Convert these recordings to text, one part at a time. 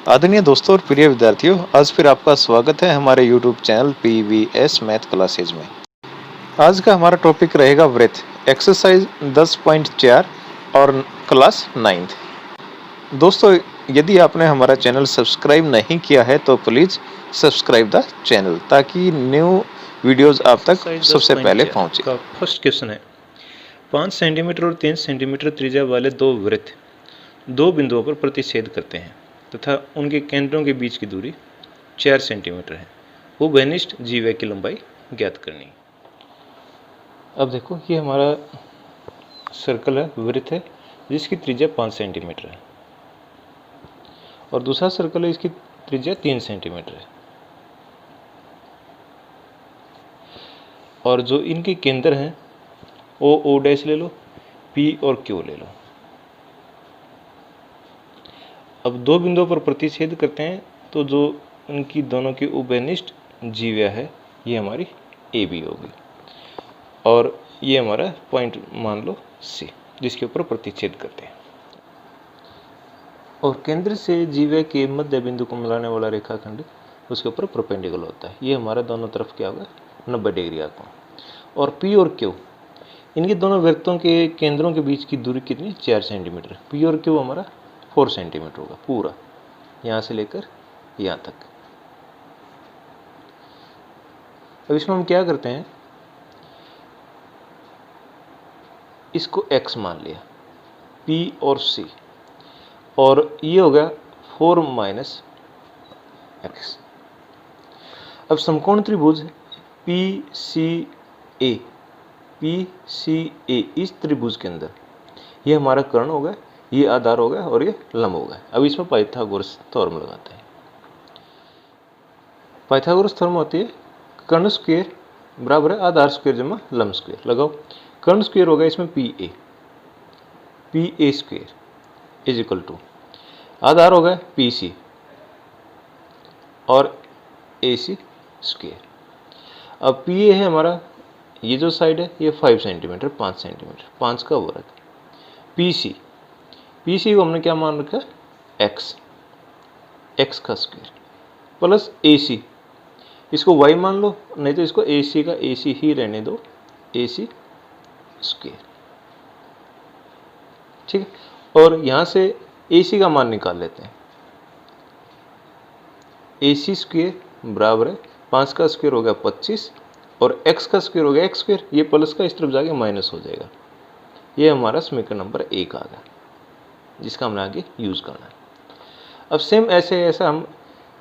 आदरणीय दोस्तों और प्रिय विद्यार्थियों, आज फिर आपका स्वागत है हमारे YouTube channel PVS math classes में। आज का हमारा टॉपिक रहेगा वृत्त, एक्सरसाइज 10.4 और क्लास 9th। दोस्तों, यदि आपने हमारा चैनल सब्सक्राइब नहीं किया है तो प्लीज़ सब्सक्राइब द चैनल ताकि न्यू वीडियोस आप तक सबसे पहले पहुंचे। का फर्स्ट क्वेश्चन है 5 सेंटीमीटर और 3 सेंटीमीटर त्रिज्या वाले दो वृत्त दो बिंदुओं पर प्रतिच्छेद करते हैं तथा उनके केंद्रों के बीच की दूरी 4 सेंटीमीटर है। उभयनिष्ठ जीवा की लंबाई ज्ञात करनी। अब देखो, ये हमारा सर्कल है, वृत्त है जिसकी त्रिज्या 5 सेंटीमीटर है और दूसरा सर्कल है, इसकी त्रिज्या 3 सेंटीमीटर है और जो इनके केंद्र हैं ओ डैश ले लो, पी और क्यू ले लो। अब दो बिंदुओं पर प्रतिच्छेद करते हैं तो जो उनकी दोनों की उभयनिष्ठ जीवा है ये हमारी ए बी होगी और ये हमारा पॉइंट मान लो सी जिसके ऊपर प्रतिच्छेद करते हैं। और केंद्र से जीवा के मध्य बिंदु को मिलाने वाला रेखाखंड उसके ऊपर परपेंडिकुलर होता है। ये हमारा दोनों तरफ क्या होगा, 90 डिग्री का कोण। और पी और क्यू, इनके दोनों वृत्तों के केंद्रों के बीच की दूरी कितनी, 4 सेंटीमीटर। पी और क्यू हमारा 4 सेंटीमीटर होगा पूरा, यहाँ से लेकर यहाँ तक। अब इसमें हम क्या करते हैं, इसको x मान लिया, P और C, और ये हो गया 4 माइनस एक्स। अब समकोण त्रिभुज PCA इस त्रिभुज के अंदर ये हमारा कर्ण हो गया, ये आधार हो गया और ये लंब हो गया। अब इसमें पाइथागोरस थ्योरम लगाते हैं। पाइथागोरस थ्योरम होती है कर्ण स्क्वायर बराबर है आधार स्क्वायर जमा लंब स्क्वायर। लगाओ, कर्ण स्क्वायर होगा इसमें PA square is equal to आधार होगा PC और AC स्क्वायर। अब PA है हमारा, ये जो साइड है ये 5 सेंटीमीटर, 5 सेंटीमीटर, 5 का वर्ग। PC को हमने क्या मान रखा है, x का स्क्वायर प्लस AC, इसको y मान लो, नहीं तो इसको AC का AC ही रहने दो, AC स्क्वायर। ठीक है, और यहाँ से AC का मान निकाल लेते हैं। AC स्क्वायर बराबर है 5 का स्क्वायर हो गया 25 और x का स्क्वायर हो गया x स्क्वायर, ये प्लस का इस तरफ जाके माइनस हो जाएगा। ये हमारा समीकरण नंबर 1 आ गया जिसका हमने आगे यूज़ करना है। अब सेम ऐसा हम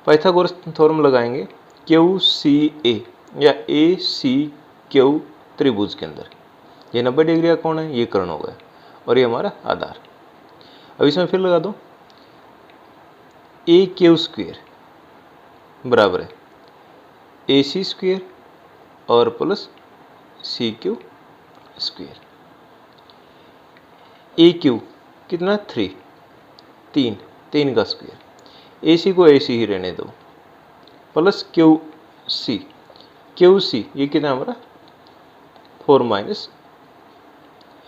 पाइथागोरस थ्योरम लगाएंगे QCA या ACQ त्रिभुज के अंदर। ये 90 डिग्री का कोण है, ये कर्ण हो गया और ये हमारा आधार। अब इसमें फिर लगा दो, AQ स्क्वायर बराबर है AC स्क्वायर और प्लस CQ स्क्वायर। AQ कितना, 3 का स्क्वायर, AC को AC ही रहने दो, प्लस QC ये कितना हमारा 4 माइनस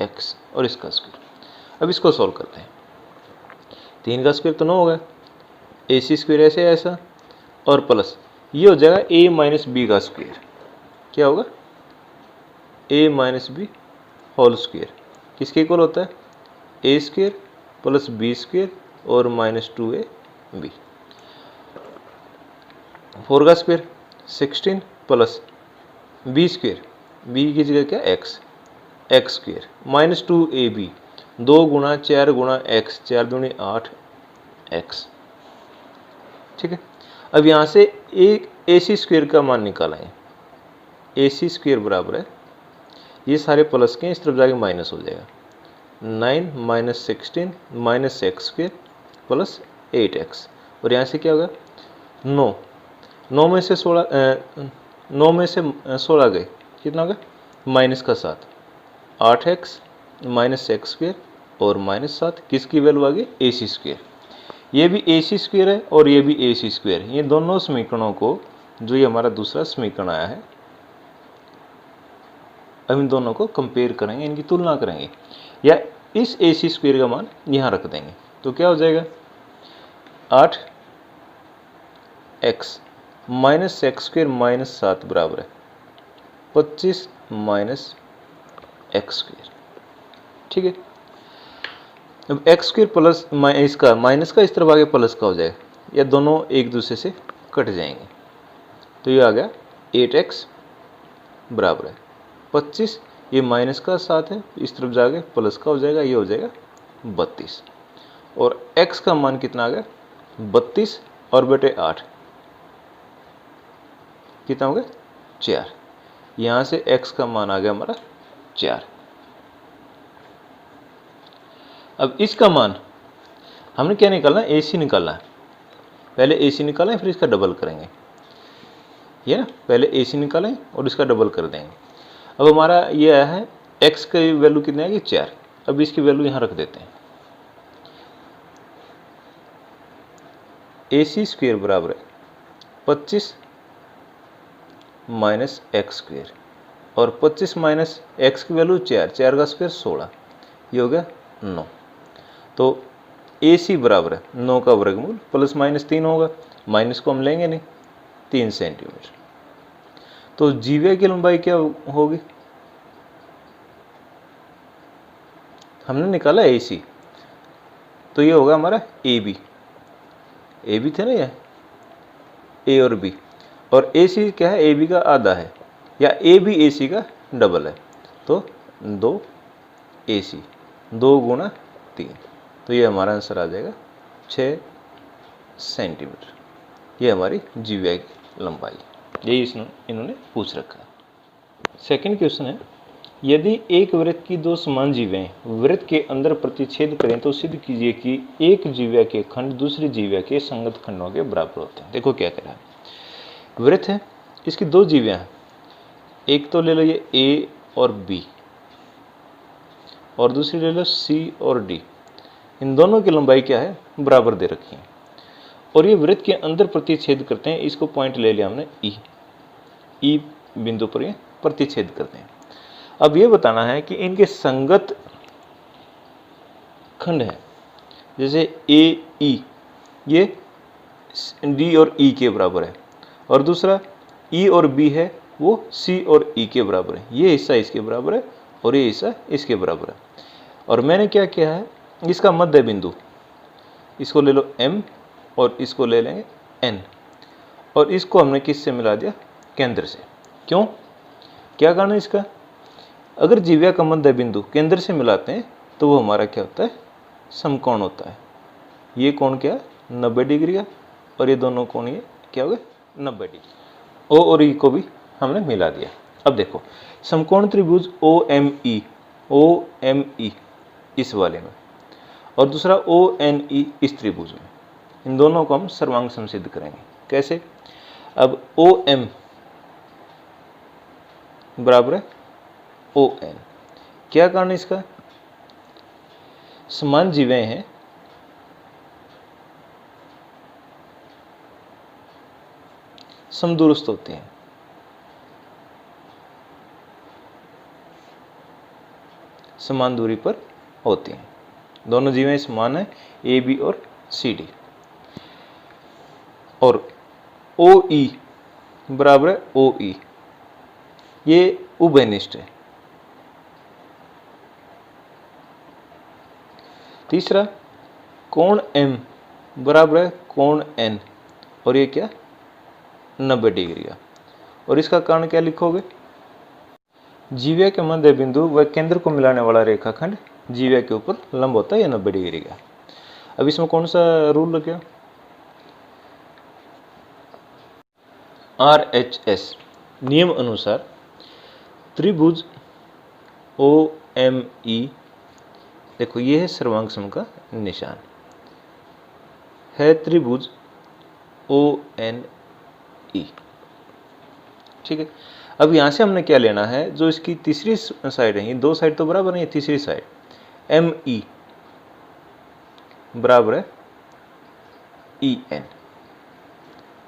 एक्स और इसका स्क्वायर। अब इसको सॉल्व करते हैं। 3 का स्क्वायर तो 9 होगा, AC स्क्वायर ऐसा और प्लस ये हो जाएगा A माइनस बी का स्क्वायर। क्या होगा, A minus B whole square किसके इक्वल होता है, A square plus B square और माइनस 2AB। 4 का square 16 plus B square, B की जगह क्या x स्क्वायर माइनस 2AB, 2 गुणा 4 गुणा x, 4 दूनी 8 x। ठीक है, अब यहाँ से एक AC स्क्वायर का मान निकाला है। AC स्क्वायर बराबर है, ये सारे प्लस के इस तरफ जाके माइनस हो जाएगा, 9 minus 16 minus x square plus 8x और यहाँ से क्या होगा 9 में से 16 गए, कितना होगा माइनस का 7, 8x माइनस एक्स स्क्वायर और माइनस 7, किसकी वैल्यू आ गई AC स्क्वायर। ये भी AC स्क्वायर है और ये भी AC स्क्वायर है। ये दोनों समीकरणों को, जो ये हमारा दूसरा समीकरण आया है, अब इन दोनों को कंपेयर करेंगे, इनकी तुलना करेंगे या इस AC स्क्वायर का मान यहाँ रख देंगे तो क्या हो जाएगा 8 x minus x square minus 7 बराबर है 25 माइनस एक्स स्क्वेयर। ठीक है, अब एक्स स्क्वेयर प्लस इसका माइनस का इस तरफ आगे प्लस का हो जाएगा, या दोनों एक दूसरे से कट जाएंगे, तो ये आ गया 8x बराबर है 25, ये माइनस का 7 है, इस तरफ जाके प्लस का हो जाएगा, ये हो जाएगा 32, और x का मान कितना आ गया 32 और बटे 8 कितना हो गया 4, यहाँ से x का मान आ गया हमारा 4। अब इसका मान हमने क्या निकालना है, AC निकालना है, पहले AC निकालें फिर इसका डबल करेंगे, ये ना, पहले AC निकालें और इसका डबल कर देंगे। अब हमारा ये आया है x की वैल्यू कितनी आएगी 4, अब इसकी वैल्यू यहाँ रख देते हैं, AC स्क्वेयर बराबर है 25 माइनस एक्स स्क्वेयर, और 25 माइनस एक्स की वैल्यू 4, 4 का स्क्वेयर 16, ये हो गया 9, तो AC बराबर है 9 का वर्गमूल प्लस माइनस 3 होगा, माइनस को हम लेंगे नहीं, 3 सेंटीमीटर। तो जीवा की लंबाई क्या होगी, हमने निकाला AC, तो ये होगा हमारा AB थे ना, ये A और B, और AC क्या है, AB का आधा है, या AB AC का डबल है, तो 2 AC 2 गुणा 3, तो ये हमारा आंसर आ जाएगा 6 सेंटीमीटर, ये हमारी जीवा की लंबाई, यही इन्होंने पूछ रखा है। सेकंड क्वेश्चन है, यदि एक वृत्त की दो समान जीवाएं वृत्त के अंदर प्रतिच्छेद करें तो सिद्ध कीजिए कि एक जीवा के खंड दूसरी जीवा के संगत खंडों के बराबर होते हैं। देखो क्या कह रहा है, वृत्त है, इसकी दो जीवाएं हैं, एक तो ले लो ये A और B, और दूसरी ले लो C और D, इन दोनों की लंबाई क्या है, बराबर दे रखी है, और ये वृत्त के अंदर प्रतिच्छेद करते हैं, इसको पॉइंट ले लिया हमने E बिंदु पर ये प्रतिच्छेद करते हैं। अब ये बताना है कि इनके संगत खंड है, जैसे AE ये D और E के बराबर है, और दूसरा E और B है वो C और E के बराबर है, ये हिस्सा इसके बराबर है और ये हिस्सा इसके बराबर है। और मैंने क्या किया है, इसका मध्य बिंदु, इसको ले लो M और इसको ले लेंगे N, और इसको हमने किससे मिला दिया, केंद्र से। क्यों, क्या कारण है इसका, अगर जीवा का मध्य बिंदु केंद्र से मिलाते हैं तो वो हमारा क्या होता है, समकोण होता है। ये कोण क्या है, 90 डिग्री का, और ये दोनों कोण ये क्या हो गए 90 डिग्री। O और E को भी हमने मिला दिया। अब देखो समकोण त्रिभुज OME इस वाले में, और दूसरा ONE इस त्रिभुज में, इन दोनों को हम सर्वांग सम सिद्ध करेंगे। कैसे, अब OM बराबर है ON, क्या कारण इसका, समान जीवाएं हैं, समदूरस्थ होते हैं, समान दूरी पर होती हैं, दोनों जीवाएं समान है AB और CD, और OE बराबर है OE, ये उभयनिष्ठ है। तीसरा कोण M बराबर है कोण N, और ये क्या 90 डिग्री का, और इसका कारण क्या लिखोगे, जीवा के मध्य बिंदु व केंद्र को मिलाने वाला रेखाखंड जीवा के ऊपर लंब होता है या 90 डिग्री का। अब इसमें कौन सा रूल लग गया, RHS नियम अनुसार त्रिभुज OME, देखो ये है सर्वांग सम का निशान, है त्रिभुज ONE, ठीक है। अब यहाँ से हमने क्या लेना है, जो इसकी तीसरी साइड है, ये दो साइड तो बराबर नहीं है, तीसरी साइड ME बराबर है EN,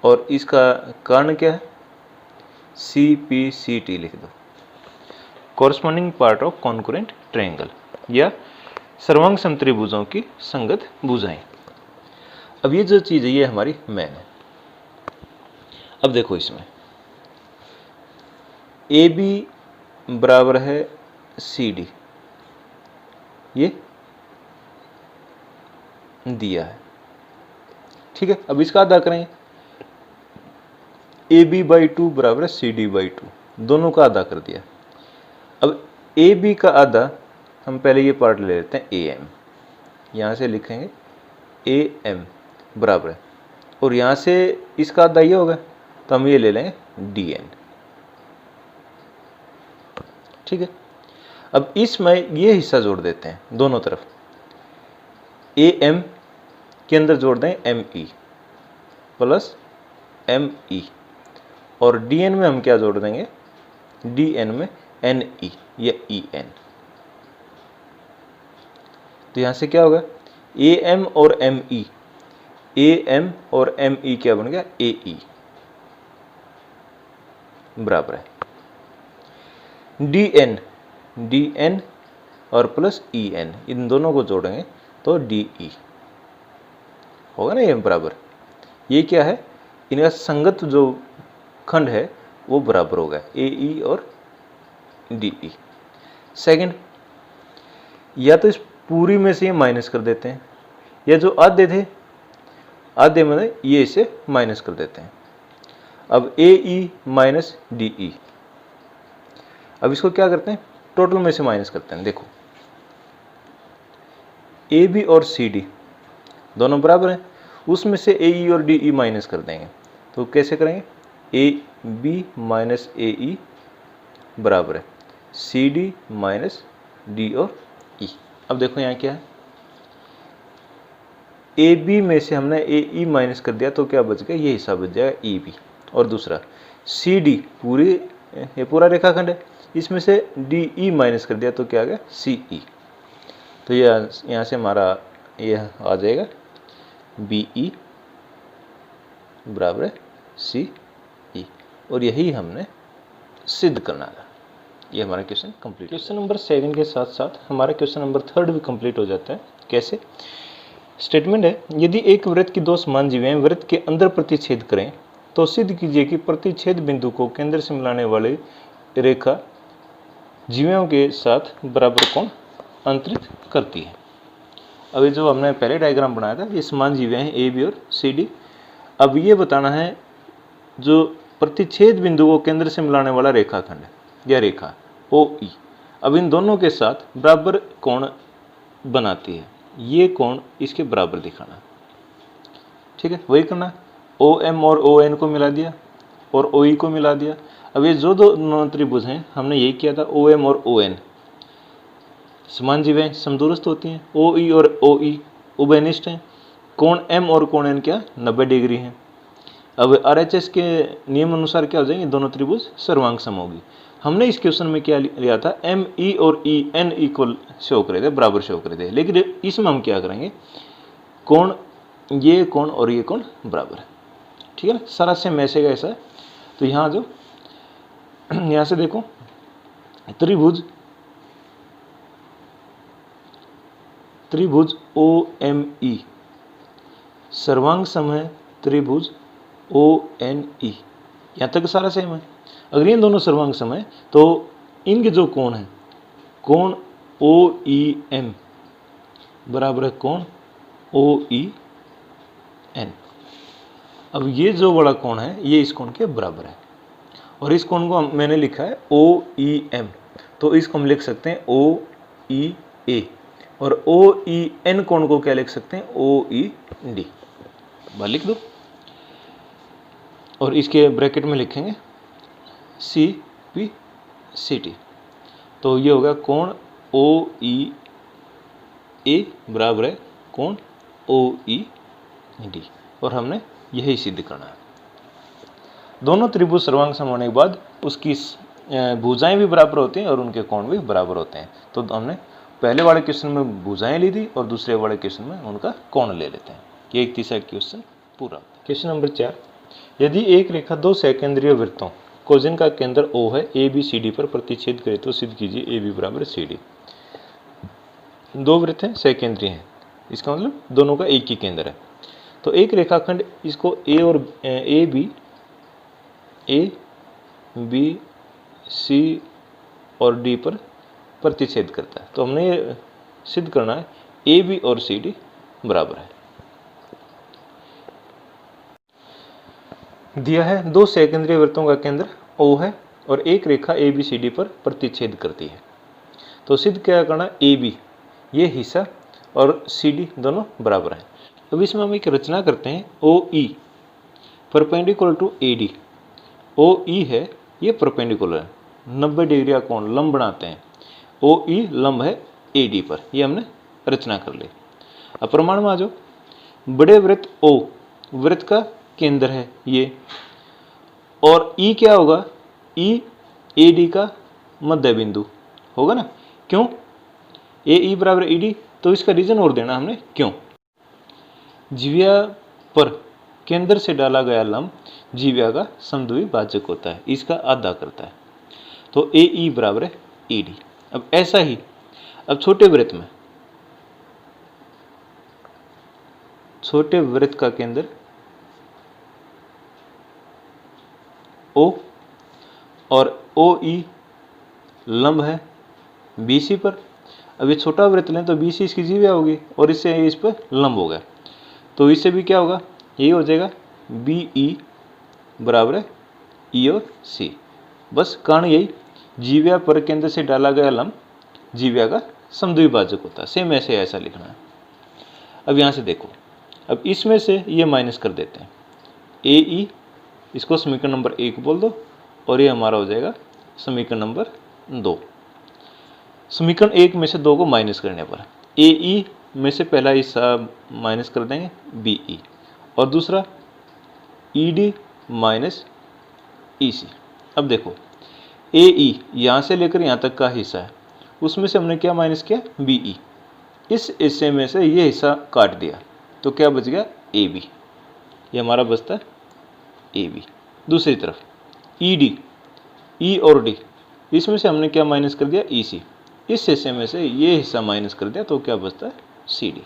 और इसका कारण क्या है, CPCT लिख दो, corresponding part of concurrent triangle, या सर्वांग समत्रिभुजों की संगत भुजाएं। अब ये जो चीज़ है ये हमारी मैन है, अब देखो इसमें ए बी बराबर है सी डी, ये दिया है, ठीक है। अब इसका अदा करेंगे, ए बी बाई 2 बराबर है सी डी बाई 2, दोनों का अदा कर दिया। अब ए बी का आधा हम पहले ये पार्ट ले लेते हैं ए एम, यहाँ से लिखेंगे ए एम बराबर है, और यहाँ से इसका आधा ये होगा तो हम ये ले लेंगे डी एन, ठीक है। अब इसमें ये हिस्सा जोड़ देते हैं दोनों तरफ, ए एम के अंदर जोड़ दें M E plus M E, और डी एन में हम क्या जोड़ देंगे, डी एन में एन ई या ई एन। तो यहां से क्या होगा, ए एम और एम ई, ए एम और एम ई क्या बन गया, ए ई बराबर है डी एन और प्लस ई एन, इन दोनों को जोड़ेंगे तो डी ई होगा ना, ये बराबर। ये क्या है, इनका संगत जो खंड है वो बराबर होगा, ए ई और डी ई। सेकंड, या तो इस पूरी में से ये माइनस कर देते हैं, या जो आधे थे आधे में ये इसे माइनस कर देते हैं। अब ए ई माइनस डी ई, अब इसको क्या करते हैं, टोटल में से माइनस करते हैं। देखो ए बी और सी डी दोनों बराबर हैं, उसमें से ए ई और डी ई माइनस कर देंगे। तो कैसे करेंगे, A B minus A E बराबर है सी डी माइनस डी और ई। अब देखो यहाँ क्या है, ए बी में से हमने ए ई माइनस कर दिया तो क्या बच गया, ये हिस्सा बच जाएगा ई बी, और दूसरा सी डी पूरी, ये पूरा रेखाखंड है, इसमें से डी ई माइनस कर दिया तो क्या आ गया, सी ई। तो ये यहाँ से हमारा ये आ जाएगा बी ई बराबर है सी ई, और यही हमने सिद्ध करना था। ये हमारा क्वेश्चन कंप्लीट। क्वेश्चन नंबर 7 के साथ साथ हमारा क्वेश्चन नंबर 3 भी कंप्लीट हो जाता है। कैसे, स्टेटमेंट है, यदि एक वृत्त की दो समान जीवें वृत्त के अंदर प्रतिच्छेद करें तो सिद्ध कीजिए कि प्रतिच्छेद बिंदु को केंद्र से मिलाने वाली रेखा जीवों के साथ बराबर कोण अंतरित करती है। अब ये जो हमने पहले डायग्राम बनाया था, ये समान जीवें हैं ए बी और सी डी। अब ये बताना है जो प्रतिच्छेद बिंदु को केंद्र से मिलाने वाला रेखाखंड या रेखा ओ ई, अब इन दोनों के साथ बराबर कोण बनाती है, ये कोण इसके बराबर दिखाना, ठीक है। वही करना, ओ एम और ओ एन को मिला दिया और ओ ई को मिला दिया। अब ये जो दोनों त्रिभुज हैं हमने यही किया था, ओ एम और ओ एन समान जीवें समदूरस्थ होती हैं, ओ ई और ओ ई उभयनिष्ठ हैं, कोण एम और कोण एन क्या 90 डिग्री है। अब RHS के नियम अनुसार क्या हो जाएंगे, दोनों त्रिभुज सर्वांग सम होगी। हमने इस क्वेश्चन में क्या लिया था, एम ई और ई एन इक्वल शो करे थे, बराबर शो करे थे, लेकिन इसमें हम क्या करेंगे, कोण ये कोण और ये कोण बराबर है, ठीक है ना, सारा सेम ऐसे का ऐसा है। तो यहाँ जो यहाँ से देखो त्रिभुज ओ एम ई सर्वांग सम है त्रिभुज ओ एन ई, यहाँ तक सारा सेम है। अगर ये दोनों सर्वांग सम है तो इनके जो कोण है, कोण ओ ई एम बराबर है कोण ओ ई एन। अब ये जो बड़ा कोण है ये इस कोण के बराबर है, और इस कोण को मैंने लिखा है ओ ई एम, तो इसको हम लिख सकते हैं ओ ई ए, और ओ ई एन कोण को क्या लिख सकते हैं, ओ ई डी, लिख दो। और इसके ब्रैकेट में लिखेंगे सी पी सी टी, तो ये होगा कोण ओ ई ए बराबर है कोण ओ ई डी, और हमने यही सिद्ध करना है। दोनों त्रिभुज सर्वांग सम होने के बाद उसकी भुजाएं भी बराबर होती हैं और उनके कोण भी बराबर होते हैं। तो हमने पहले वाले क्वेश्चन में भुजाएं ली थी और दूसरे वाले क्वेश्चन में उनका कोण ले लेते हैं। ये एक तीसरा क्वेश्चन पूरा। क्वेश्चन नंबर 4, यदि एक रेखा दो सकेंद्रीय वृत्तों को जिनका केंद्र O है ए बी सी डी पर प्रतिच्छेद करे तो सिद्ध कीजिए ए बी बराबर सी डी। दो वृत्त हैं, सकेंद्रीय हैं, इसका मतलब दोनों का एक ही केंद्र है। तो एक रेखाखंड इसको ए और A B A B C और डी पर प्रतिच्छेद करता है। तो हमने ये सिद्ध करना है ए बी और सी डी बराबर है। दिया है दो सेकेंद्रीय वृत्तों का केंद्र O है और एक रेखा ए बी सी डी पर प्रतिच्छेद करती है। तो सिद्ध क्या करना, ए बी ये हिस्सा और सी डी दोनों बराबर हैं। अब इसमें हम एक रचना करते हैं O E perpendicular to A D. O E है ये परपेंडिकुलर है, 90 डिग्री का कोण लंब बनाते हैं। ओ ई लंब है ए डी पर, ये हमने रचना कर ली। अब प्रमाण में आ जाओ, बड़े वृत्त ओ वृत्त का केंद्र है ये, और ई क्या होगा, ई ए डी का मध्य बिंदु होगा ना। क्यों, ए ई बराबर ई डी, तो इसका रीजन और देना हमने क्यों। जीविया पर केंद्र से डाला गया लंब जीविया का समद्विभाजक भाजक होता है, इसका आधा करता है। तो ए ई बराबर है ई डी। अब ऐसा ही अब छोटे वृत्त में, छोटे वृत्त का केंद्र O और ओ ई लंब है बी सी पर। अब ये छोटा वृत्त लें तो बी सी इसकी जीविया होगी और इससे इस पर लंब हो गया, तो इससे भी क्या होगा, यही हो जाएगा बी ई बराबर है ई और सी। बस कारण यही, जीविया पर केंद्र से डाला गया लंब जीविया का समद्विभाजक होता है। सेम ऐसे ऐसा लिखना है। अब यहाँ से देखो, अब इसमें से ये माइनस कर देते हैं, ए ई इसको समीकरण नंबर 1 बोल दो और ये हमारा हो जाएगा समीकरण नंबर 2। समीकरण 1 में से 2 को माइनस करने पर ए ई में से पहला हिस्सा माइनस कर देंगे बी ई, और दूसरा ई डी माइनस ई सी। अब देखो ए ई यहाँ से लेकर यहाँ तक का हिस्सा है, उसमें से हमने क्या माइनस किया, बी ई। इस हिस्से में से ये हिस्सा काट दिया तो क्या बच गया, ए बी। ये हमारा बचता है ए बी। दूसरी तरफ ई डी, ई और डी, इसमें से हमने क्या माइनस कर दिया, ई सी। इस हिस्से में से ये हिस्सा माइनस कर दिया तो क्या बचता है, सी डी।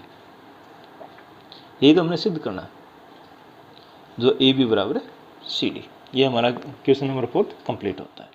यही तो हमने सिद्ध करना है, जो ए बी बराबर है सी डी। ये हमारा क्वेश्चन नंबर 4 कंप्लीट होता है।